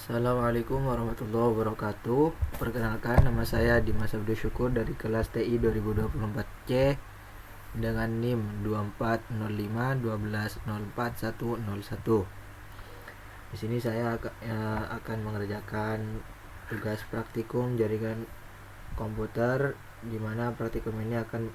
Assalamualaikum warahmatullahi wabarakatuh. Perkenalkan, nama saya Dimas Abdul Syukur dari kelas TI 2024C dengan NIM 2405 Di sini saya akan mengerjakan tugas praktikum jaringan komputer, di mana praktikum ini akan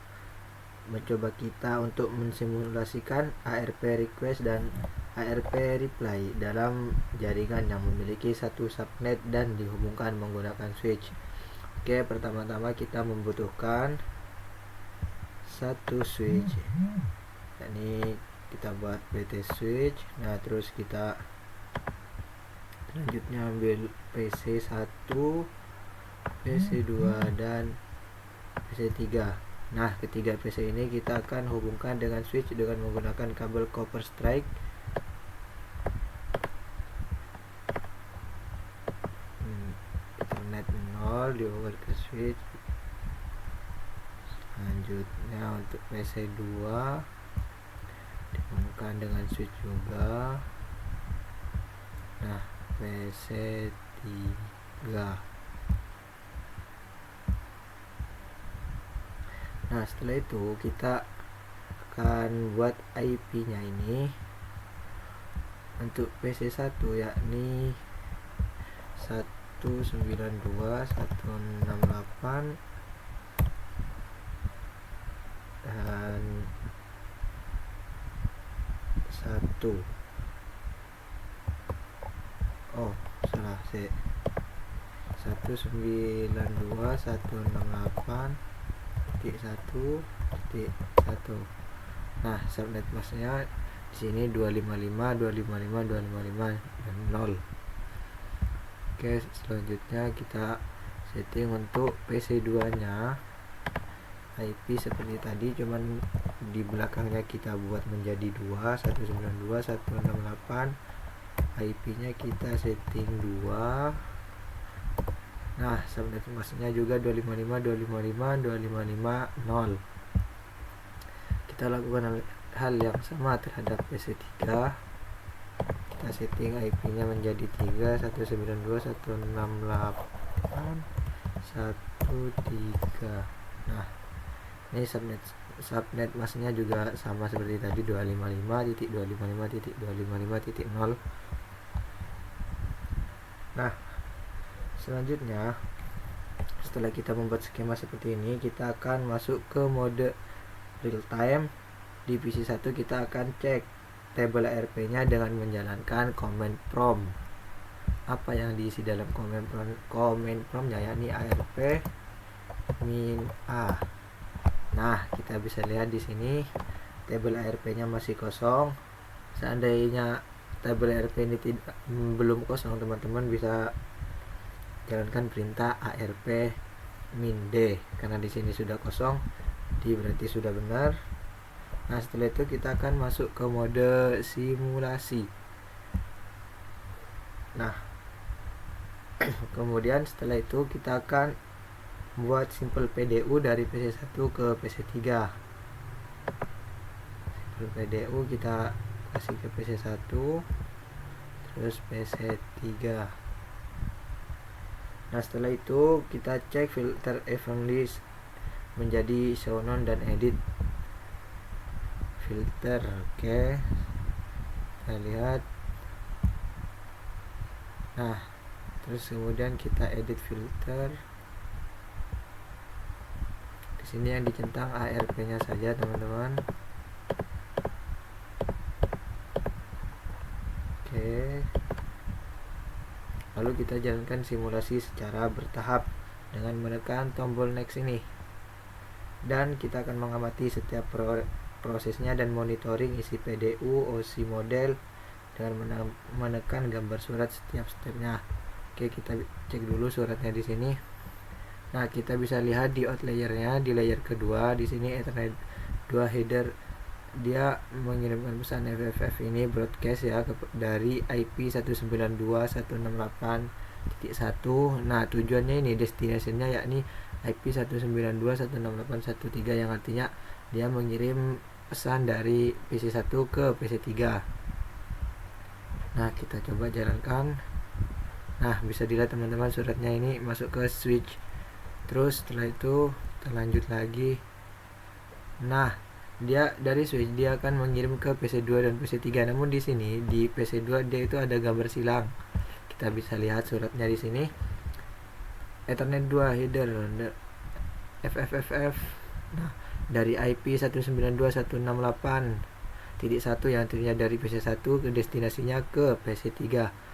mencoba kita untuk mensimulasikan ARP request dan ARP reply dalam jaringan yang memiliki satu subnet dan dihubungkan menggunakan switch. Oke, pertama-tama kita membutuhkan satu switch. Ini kita buat PT switch. Nah, terus kita selanjutnya ambil PC1, PC2 dan PC3. Nah, ketiga PC ini kita akan hubungkan dengan switch dengan menggunakan kabel copper strike. Ethernet 0 dihubungkan ke switch. Selanjutnya untuk PC2 dihubungkan dengan switch juga. Nah, PC3. Nah, setelah itu kita akan buat IP-nya ini untuk PC1, yakni 192.168 dan 1. Oh, salah sih. 192.168.1.1. Nah, subnet masknya di sini 255 dan 0. Oke, selanjutnya kita setting untuk PC2 nya IP seperti tadi, cuman di belakangnya kita buat menjadi 192.168. IP nya kita setting 2. Nah, subnet masknya juga 255.255.255.0. Kita lakukan hal yang sama terhadap PC3. Kita setting IP nya menjadi 3, 192.168.1.3. Nah, ini subnet masknya juga sama seperti tadi, 255.255.255.0. Nah, selanjutnya setelah kita membuat skema seperti ini, kita akan masuk ke mode real time. Di PC1 kita akan cek tabel ARP nya dengan menjalankan command prompt. Apa yang diisi dalam command prompt nya, yakni ARP -a. Nah, kita bisa lihat di sini tabel ARP nya masih kosong. Seandainya tabel ARP ini belum kosong, teman-teman bisa jalankan perintah ARP -d, karena di sini sudah kosong, berarti sudah benar. Nah, setelah itu kita akan masuk ke mode simulasi. Nah, kemudian setelah itu kita akan buat simple PDU dari PC1 ke PC3. Simple PDU kita kasih ke PC1, terus PC3. Nah, setelah itu kita cek filter event list menjadi show none dan edit filter. Oke, kita lihat. Nah, terus kemudian kita edit filter. Di sini yang dicentang ARP nya saja, teman-teman. Oke, lalu kita jalankan simulasi secara bertahap dengan menekan tombol next ini, dan kita akan mengamati setiap prosesnya dan monitoring isi PDU, OSI model dengan menekan gambar surat setiap stepnya. Oke, kita cek dulu suratnya di sini. Nah, kita bisa lihat di outlayernya, di layer kedua di sini Ethernet 2 header, dia mengirimkan pesan FFF ini broadcast ya dari IP 192.168.1. Nah, tujuannya ini, destinasinya yakni IP 192.168.1.3, yang artinya dia mengirim pesan dari PC1 ke PC3. Nah, kita coba jalankan. Nah, bisa dilihat teman-teman suratnya ini masuk ke switch. Terus setelah itu kita lanjut lagi. Nah, dia dari switch dia akan mengirim ke PC2 dan PC3. Namun di sini di PC2 dia itu ada gambar silang. Kita bisa lihat suratnya di sini. Ethernet 2 header FFFF. Nah, dari IP 192.168.1 yang artinya dari PC1 ke destinasinya ke PC3.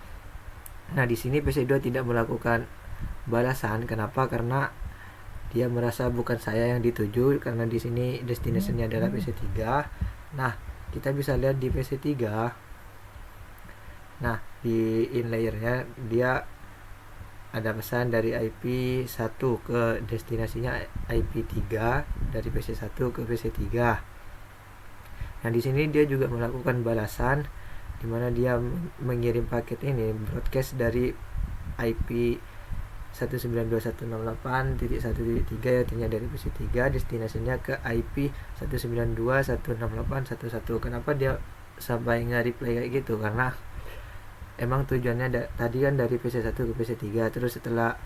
Nah, di sini PC2 tidak melakukan balasan. Kenapa? Karena dia merasa bukan saya yang dituju, karena di sini destinasinya adalah PC3. Nah, kita bisa lihat di PC3. Nah, di inlayernya dia ada pesan dari IP 1 ke destinasinya IP 3 dari PC1 ke PC3. Nah, di sini dia juga melakukan balasan di mana dia mengirim paket ini broadcast dari IP 192.168.1.3 artinya dari PC3 destinasinya ke IP 192.168.1.1. Kenapa dia sampai nge-reply kayak gitu? Karena emang tujuannya tadi kan dari PC1 ke PC3, terus setelah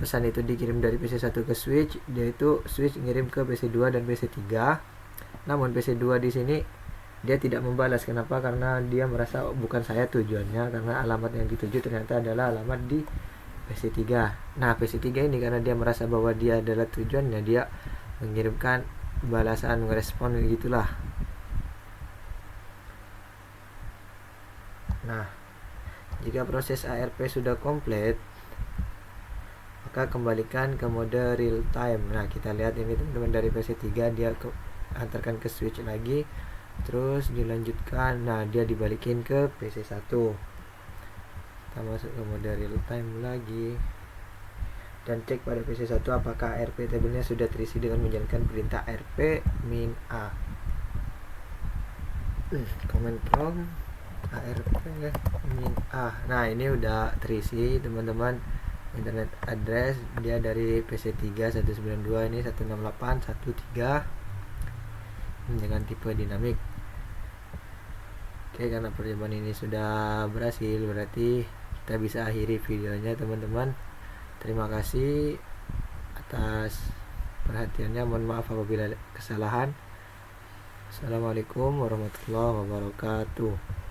pesan itu dikirim dari PC1 ke switch, dia itu switch ngirim ke PC2 dan PC3. Namun PC2 di sini dia tidak membalas. Kenapa? Karena dia merasa bukan saya tujuannya, karena alamat yang dituju ternyata adalah alamat di PC3. Nah, PC3 ini karena dia merasa bahwa dia adalah tujuannya, dia mengirimkan balasan, merespon gitulah. Nah, jika proses ARP sudah komplit, maka kembalikan ke mode real time. Nah, kita lihat ini teman-teman dari PC3 dia antarkan ke switch lagi, terus dilanjutkan. Nah, dia dibalikin ke PC1. Kita masuk ke mode real time lagi dan cek pada PC1 apakah ARP tabelnya sudah terisi dengan menjalankan perintah ARP -a. Command prompt ARP -a. Nah, ini udah terisi teman-teman. Internet address dia dari PC3 192 ini 168.1.3 dengan tipe dinamik. Oke, karena percobaan ini sudah berhasil, berarti kita bisa akhiri videonya teman-teman. Terima kasih atas perhatiannya. Mohon maaf apabila kesalahan. Assalamualaikum warahmatullahi wabarakatuh.